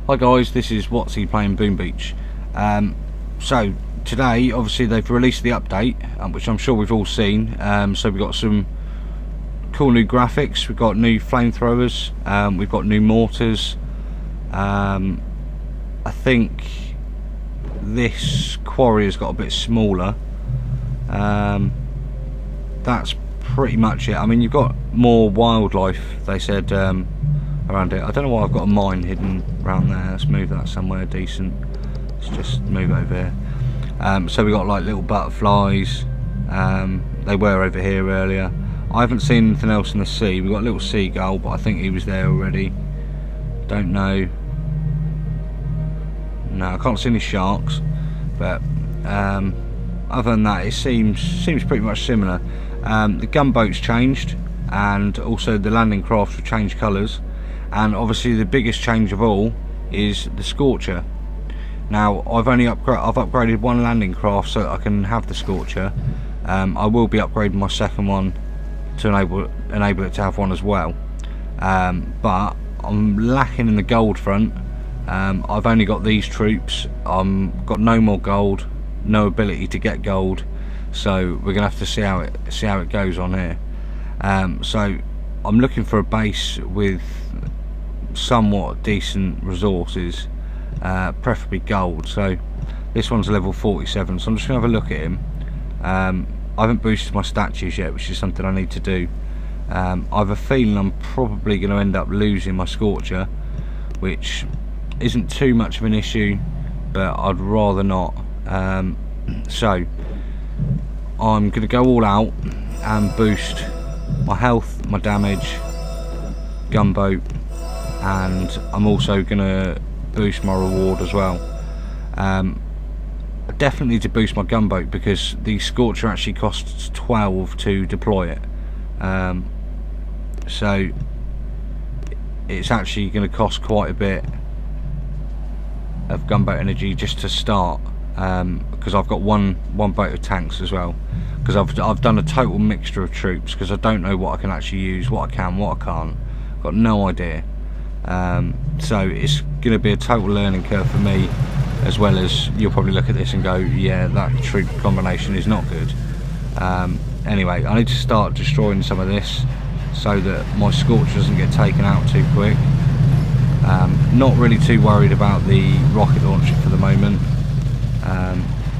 Hi guys, this is Wattsy playing Boom Beach. So today, obviously they've released the update, which I'm sure we've all seen. So we've got some cool new graphics, we've got new flamethrowers, we've got new mortars. I think this quarry has got a bit smaller. That's pretty much it. I mean, you've got more wildlife, they said, around it. I don't know why I've got a mine hidden around there. Let's move that somewhere decent. Let's just move it over here. So we got like little butterflies. They were over here earlier. I haven't seen anything else in the sea. We've got a little seagull, but I think he was there already. Don't know. No, I can't see any sharks. But other than that, it seems pretty much similar. The gunboat's changed, and also the landing crafts have changed colours. And obviously the biggest change of all is the Scorcher. Now I've upgraded one landing craft so that I can have the Scorcher. I will be upgrading my second one to enable it to have one as well. But I'm lacking in the gold front. I've only got these troops. Got no more gold, no ability to get gold. So we're gonna have to see how it goes on here. So I'm looking for a base with somewhat decent resources, preferably gold. So this one's level 47, so I'm just gonna have a look at him. I haven't boosted my statues yet, which is something I need to do. I have a feeling I'm probably going to end up losing my Scorcher, which isn't too much of an issue, but I'd rather not. So I'm going to go all out and boost my health, my damage, gunboat, and I'm also going to boost my reward as well. I definitely need to boost my gunboat because the Scorcher actually costs 12 to deploy it. So it's actually going to cost quite a bit of gunboat energy just to start, because I've got one boat of tanks as well, because I've done a total mixture of troops because I don't know what I can actually use, what I can, what I can't. I've got no idea. So it's going to be a total learning curve for me, as well as you'll probably look at this and go, yeah, that troop combination is not good. Anyway, I need to start destroying some of this so that my Scorcher doesn't get taken out too quick. Not really too worried about the rocket launcher for the moment,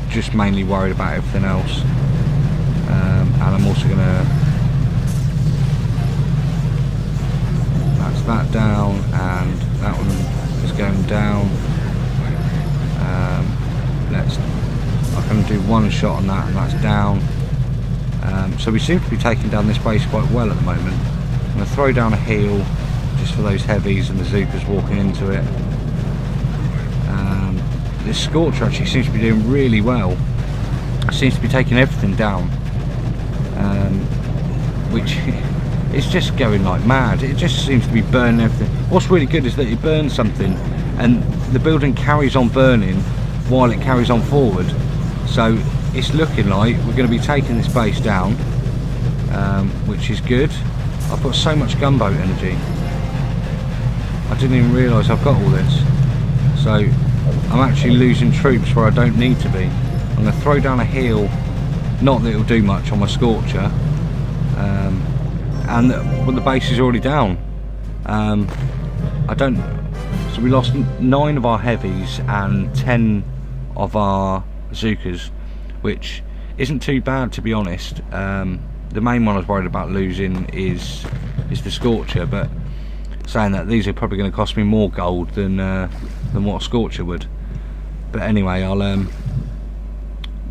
just mainly worried about everything else. And I'm also going to, that's that down, and that one is going down. I can do one shot on that and that's down. So we seem to be taking down this base quite well at the moment. I'm going to throw down a heal just for those heavies and the Zookers walking into it. This Scorcher actually seems to be doing really well. It seems to be taking everything down, which is just going like mad. It just seems to be burning everything. What's really good is that it burns something and the building carries on burning while it carries on forward. So it's looking like we're going to be taking this base down, which is good. I've got so much gunboat energy. I didn't even realise I've got all this. So I'm actually losing troops where I don't need to be. I'm going to throw down a heal, not that it'll do much on my Scorcher, and well, the base is already down. So we lost 9 of our heavies and 10 of our Zookers, which isn't too bad, to be honest. The main one I was worried about losing is the Scorcher, but saying that, these are probably going to cost me more gold than what a Scorcher would. But anyway, I'll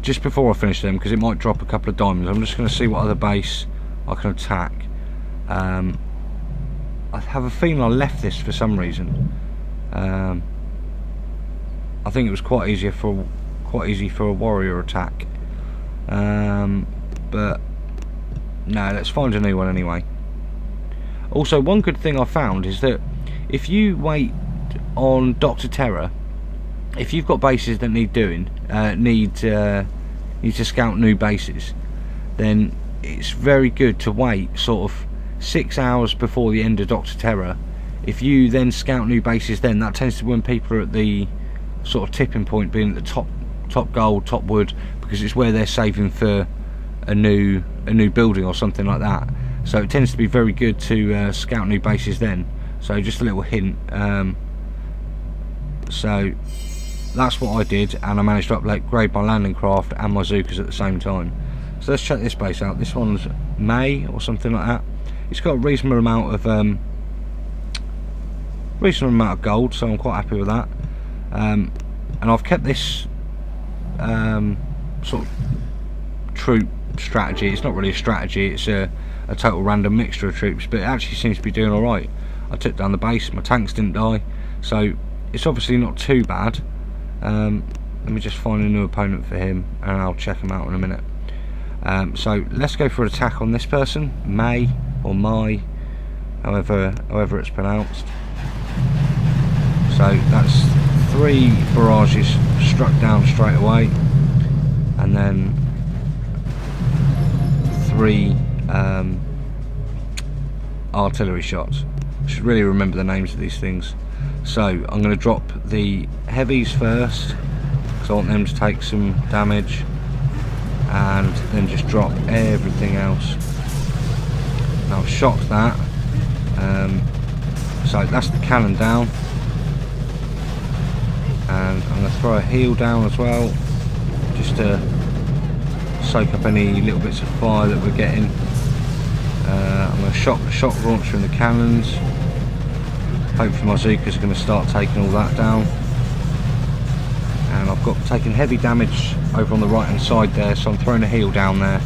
just before I finish them, because it might drop a couple of diamonds, I'm just going to see what other base I can attack. I have a feeling I left this for some reason. I think it was quite easy for a warrior attack, but no, let's find a new one anyway. Also, one good thing I found is that if you wait on Dr. Terror, if you've got bases that need doing, need to scout new bases, then it's very good to wait sort of 6 hours before the end of Dr. Terror if you then scout new bases, then that tends to be when people are at the sort of tipping point, being at the top gold, top wood, because it's where they're saving for a new building or something like that. So it tends to be very good to scout new bases then. So just a little hint. So that's what I did, and I managed to upgrade my landing craft and my Zookers at the same time. So let's check this base out. This one's May or something like that. It's got a reasonable amount of gold, so I'm quite happy with that. And I've kept this sort of troop strategy. It's not really a strategy, it's a total random mixture of troops, but it actually seems to be doing alright. I took down the base, my tanks didn't die, so it's obviously not too bad. Let me just find a new opponent for him and I'll check him out in a minute. So let's go for an attack on this person, May or Mai, however it's pronounced. So that's 3 barrages struck down straight away, and then 3 artillery shots. I should really remember the names of these things. So I'm going to drop the heavies first, because I want them to take some damage, and then just drop everything else. Now I've shocked that. So that's the cannon down, and I'm going to throw a heel down as well, just to soak up any little bits of fire that we're getting. I'm going to shock the shock launcher and the cannons. Hopefully my Zookers are going to start taking all that down. And I've got taken heavy damage over on the right hand side there, so I'm throwing a heel down there.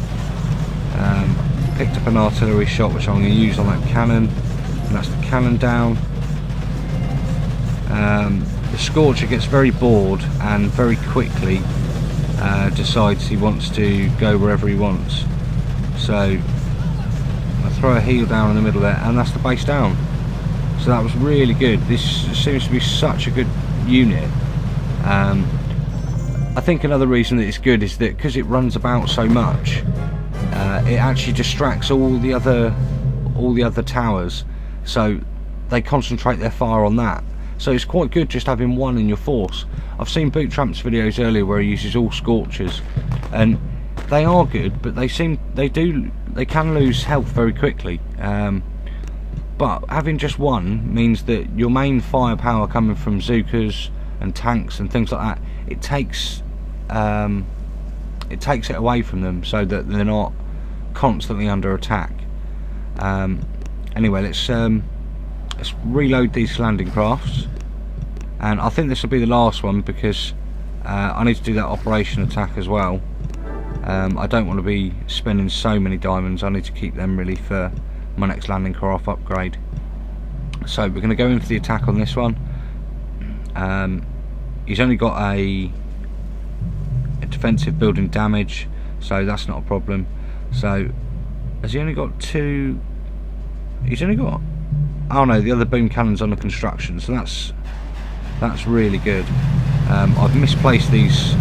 Picked up an artillery shot which I'm going to use on that cannon, and that's the cannon down. The Scorcher gets very bored and very quickly decides he wants to go wherever he wants. So I throw a heel down in the middle there, and that's the base down. So that was really good. This seems to be such a good unit. I think another reason that it's good is that because it runs about so much, it actually distracts all the other towers, so they concentrate their fire on that. So it's quite good just having one in your force. I've seen Boot Tramp's videos earlier where he uses all Scorchers, and they are good, but they can lose health very quickly. But having just one means that your main firepower coming from Zookers and tanks and things like that, it takes it away from them, so that they're not constantly under attack. Anyway, let's reload these landing crafts, and I think this will be the last one, because I need to do that operation attack as well. I don't want to be spending so many diamonds. I need to keep them really for my next landing craft upgrade. So we're going to go in for the attack on this one. He's only got a defensive building damage, so that's not a problem. So has he only got 2? He's only got, oh no, the other boom cannon's under construction, so that's really good. I've misplaced these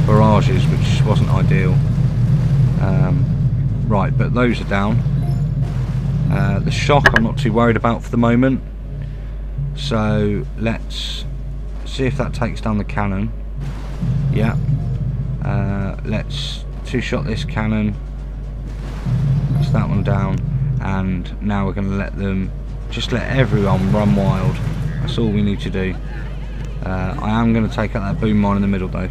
barrages, which wasn't ideal. Right, but those are down. The shock I'm not too worried about for the moment, so let's see if that takes down the cannon. Yeah. Let's 2-shot this cannon. That's that one down, and now we're going to let everyone run wild. That's all we need to do. I am going to take out that boom mine in the middle though,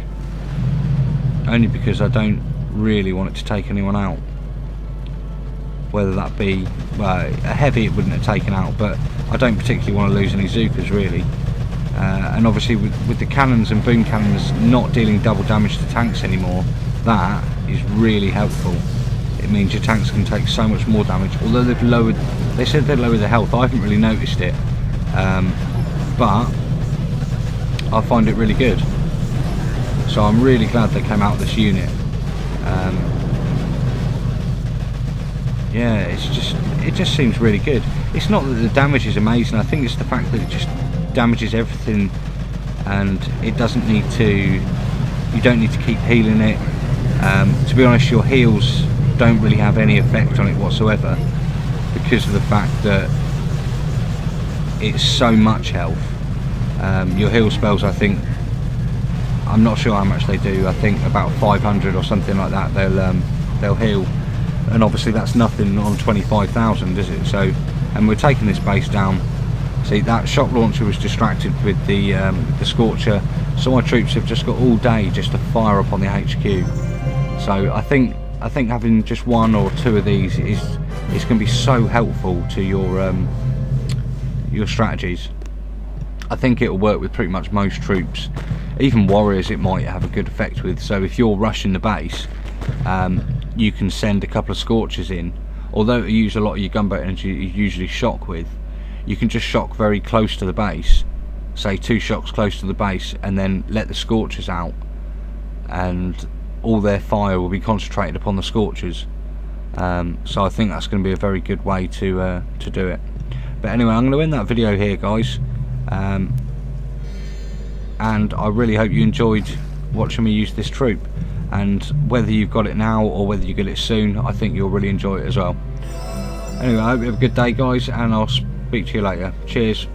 only because I don't really want it to take anyone out. Whether that be, well, a heavy it wouldn't have taken out, but I don't particularly want to lose any Zookers really. And obviously with the cannons and boom cannons not dealing double damage to tanks anymore, that is really helpful. It means your tanks can take so much more damage, although they said they'd lower the health. I haven't really noticed it, but I find it really good. So I'm really glad they came out with this unit. Yeah, it just seems really good. It's not that the damage is amazing, I think it's the fact that it just damages everything, and it doesn't need to, you don't need to keep healing it. To be honest, your heals don't really have any effect on it whatsoever, because of the fact that it's so much health. Your heal spells, I think, I'm not sure how much they do, I think about 500 or something like that they'll heal, and obviously that's nothing on 25,000, is it? So, and we're taking this base down. See, that shock launcher was distracted with the Scorcher, so my troops have just got all day just to fire up on the HQ. So I think having just one or two of these is going to be so helpful to your strategies. I think it'll work with pretty much most troops, even warriors it might have a good effect with. So if you're rushing the base, you can send a couple of Scorchers in. Although you use a lot of your gunboat energy you usually shock with, you can just shock very close to the base, say 2 shocks close to the base, and then let the Scorchers out, and all their fire will be concentrated upon the Scorchers. So I think that's going to be a very good way to do it. But anyway, I'm going to end that video here, guys. And I really hope you enjoyed watching me use this troop, and whether you've got it now or whether you get it soon, I think you'll really enjoy it as well. Anyway, I hope you have a good day, guys, and I'll speak to you later. Cheers.